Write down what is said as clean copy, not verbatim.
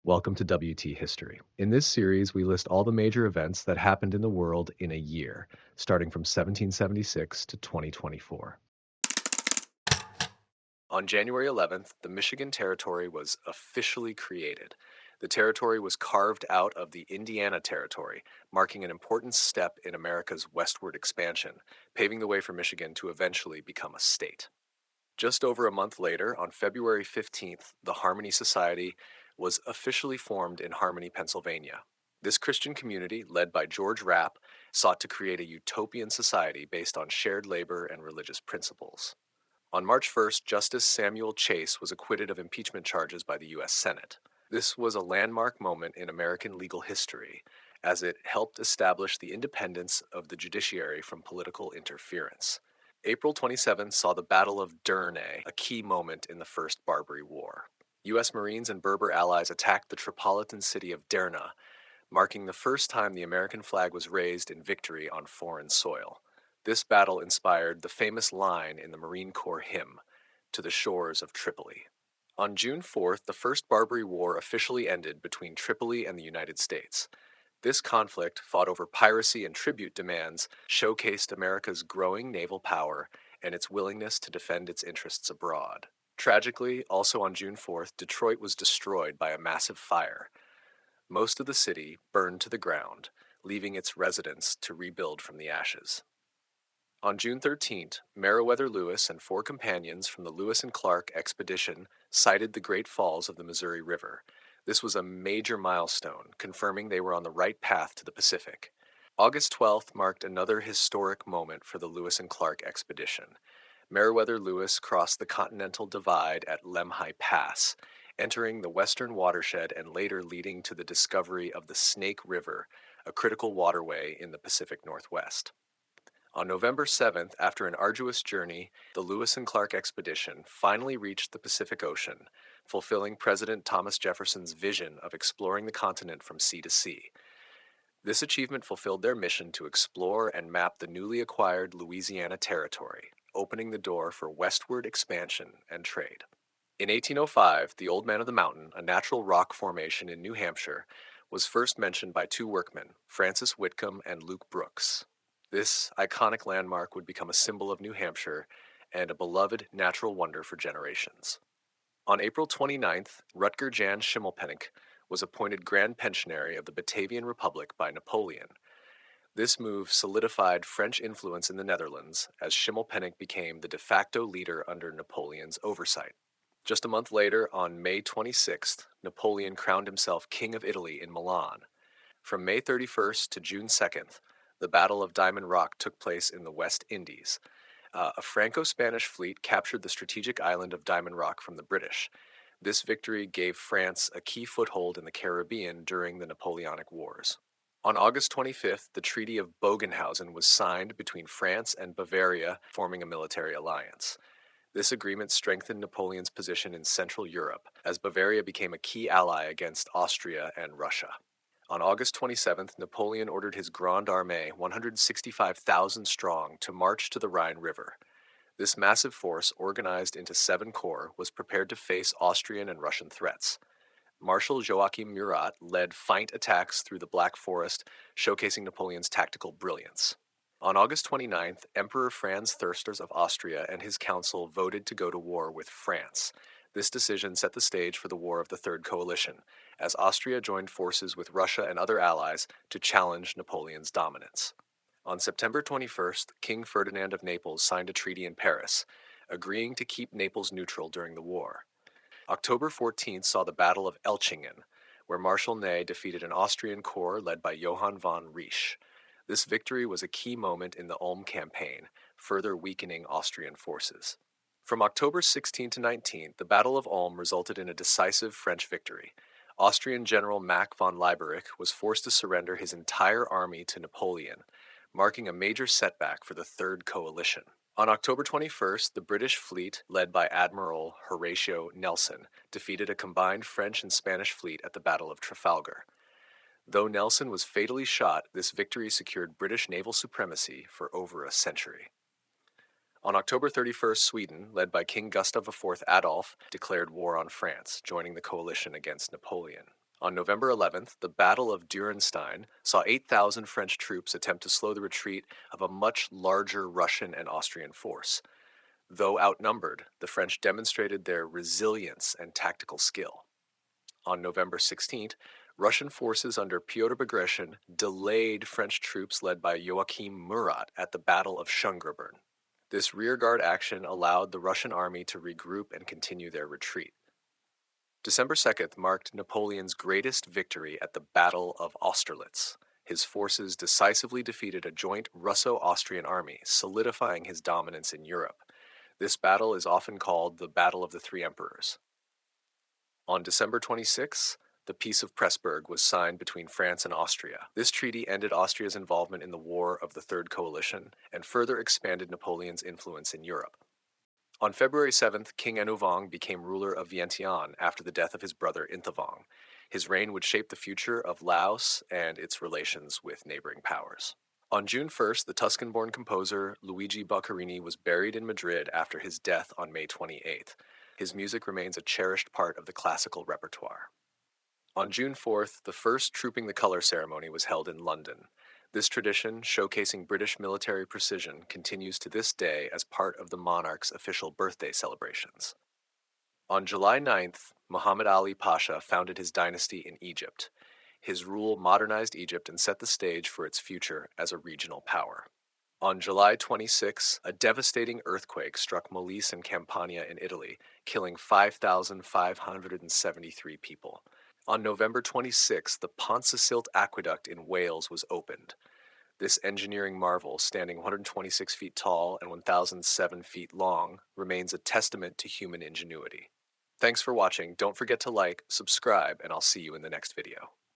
Welcome to WT History. In this series, we list all the major events that happened in the world in a year, starting from 1776 to 2024. On January 11th, the Michigan Territory was officially created. The territory was carved out of the Indiana Territory, marking an important step in America's westward expansion, paving the way for Michigan to eventually become a state. Just over a month later, on February 15th, the Harmony Society was officially formed in Harmony, Pennsylvania. This Christian community, led by George Rapp, sought to create a utopian society based on shared labor and religious principles. On March 1st, Justice Samuel Chase was acquitted of impeachment charges by the U.S. Senate. This was a landmark moment in American legal history, as it helped establish the independence of the judiciary from political interference. April 27th saw the Battle of Durnay, a key moment in the First Barbary War. U.S. Marines and Berber allies attacked the Tripolitan city of Derna, marking the first time the American flag was raised in victory on foreign soil. This battle inspired the famous line in the Marine Corps hymn, "To the Shores of Tripoli." On June 4th, the First Barbary War officially ended between Tripoli and the United States. This conflict, fought over piracy and tribute demands, showcased America's growing naval power and its willingness to defend its interests abroad. Tragically, also on June 4th, Detroit was destroyed by a massive fire. Most of the city burned to the ground, leaving its residents to rebuild from the ashes. On June 13th, Meriwether Lewis and 4 companions from the Lewis and Clark expedition sighted the Great Falls of the Missouri River. This was a major milestone, confirming they were on the right path to the Pacific. August 12th marked another historic moment for the Lewis and Clark expedition. Meriwether Lewis crossed the Continental Divide at Lemhi Pass, entering the western watershed and later leading to the discovery of the Snake River, a critical waterway in the Pacific Northwest. On November 7th, after an arduous journey, the Lewis and Clark expedition finally reached the Pacific Ocean, fulfilling President Thomas Jefferson's vision of exploring the continent from sea to sea. This achievement fulfilled their mission to explore and map the newly acquired Louisiana Territory, opening the door for westward expansion and trade. In 1805, the Old Man of the Mountain, a natural rock formation in New Hampshire, was first mentioned by 2 workmen, Francis Whitcomb and Luke Brooks. This iconic landmark would become a symbol of New Hampshire and a beloved natural wonder for generations. On April 29th, Rutger Jan Schimmelpenninck was appointed Grand Pensionary of the Batavian Republic by Napoleon. This move solidified French influence in the Netherlands, as Schimmelpenninck became the de facto leader under Napoleon's oversight. Just a month later, on May 26th, Napoleon crowned himself King of Italy in Milan. From May 31st to June 2nd, the Battle of Diamond Rock took place in the West Indies. A Franco-Spanish fleet captured the strategic island of Diamond Rock from the British. This victory gave France a key foothold in the Caribbean during the Napoleonic Wars. On August 25th, the Treaty of Bogenhausen was signed between France and Bavaria, forming a military alliance. This agreement strengthened Napoleon's position in Central Europe, as Bavaria became a key ally against Austria and Russia. On August 27th, Napoleon ordered his Grande Armée, 165,000 strong, to march to the Rhine River. This massive force, organized into 7 corps, was prepared to face Austrian and Russian threats. Marshal Joachim Murat led feint attacks through the Black Forest, showcasing Napoleon's tactical brilliance. On August 29th, Emperor Franz Thürsters of Austria and his council voted to go to war with France. This decision set the stage for the War of the Third Coalition, as Austria joined forces with Russia and other allies to challenge Napoleon's dominance. On September 21st, King Ferdinand of Naples signed a treaty in Paris, agreeing to keep Naples neutral during the war. October 14th saw the Battle of Elchingen, where Marshal Ney defeated an Austrian corps led by Johann von Riesch. This victory was a key moment in the Ulm campaign, further weakening Austrian forces. From October 16 to 19, the Battle of Ulm resulted in a decisive French victory. Austrian General Mack von Leiberich was forced to surrender his entire army to Napoleon, marking a major setback for the Third Coalition. On October 21st, the British fleet, led by Admiral Horatio Nelson, defeated a combined French and Spanish fleet at the Battle of Trafalgar. Though Nelson was fatally shot, this victory secured British naval supremacy for over a century. On October 31st, Sweden, led by King Gustav IV Adolf, declared war on France, joining the coalition against Napoleon. On November 11th, the Battle of Durenstein saw 8,000 French troops attempt to slow the retreat of a much larger Russian and Austrian force. Though outnumbered, the French demonstrated their resilience and tactical skill. On November 16th, Russian forces under Pyotr Bagration delayed French troops led by Joachim Murat at the Battle of Schungrabern. This rearguard action allowed the Russian army to regroup and continue their retreat. December 2nd marked Napoleon's greatest victory at the Battle of Austerlitz. His forces decisively defeated a joint Russo-Austrian army, solidifying his dominance in Europe. This battle is often called the Battle of the Three Emperors. On December 26, the Peace of Pressburg was signed between France and Austria. This treaty ended Austria's involvement in the War of the Third Coalition and further expanded Napoleon's influence in Europe. On February 7th, King Enouvong became ruler of Vientiane after the death of his brother Inthavong. His reign would shape the future of Laos and its relations with neighboring powers. On June 1st, the Tuscan-born composer Luigi Boccherini was buried in Madrid after his death on May 28th. His music remains a cherished part of the classical repertoire. On June 4th, the first Trooping the Colour ceremony was held in London. This tradition, showcasing British military precision, continues to this day as part of the monarch's official birthday celebrations. On July 9th, Muhammad Ali Pasha founded his dynasty in Egypt. His rule modernized Egypt and set the stage for its future as a regional power. On July 26, a devastating earthquake struck Molise and Campania in Italy, killing 5,573 people. On November 26, the Pontcysyllt Aqueduct in Wales was opened. This engineering marvel, standing 126 feet tall and 1,007 feet long, remains a testament to human ingenuity. Thanks for watching. Don't forget to like, subscribe, and I'll see you in the next video.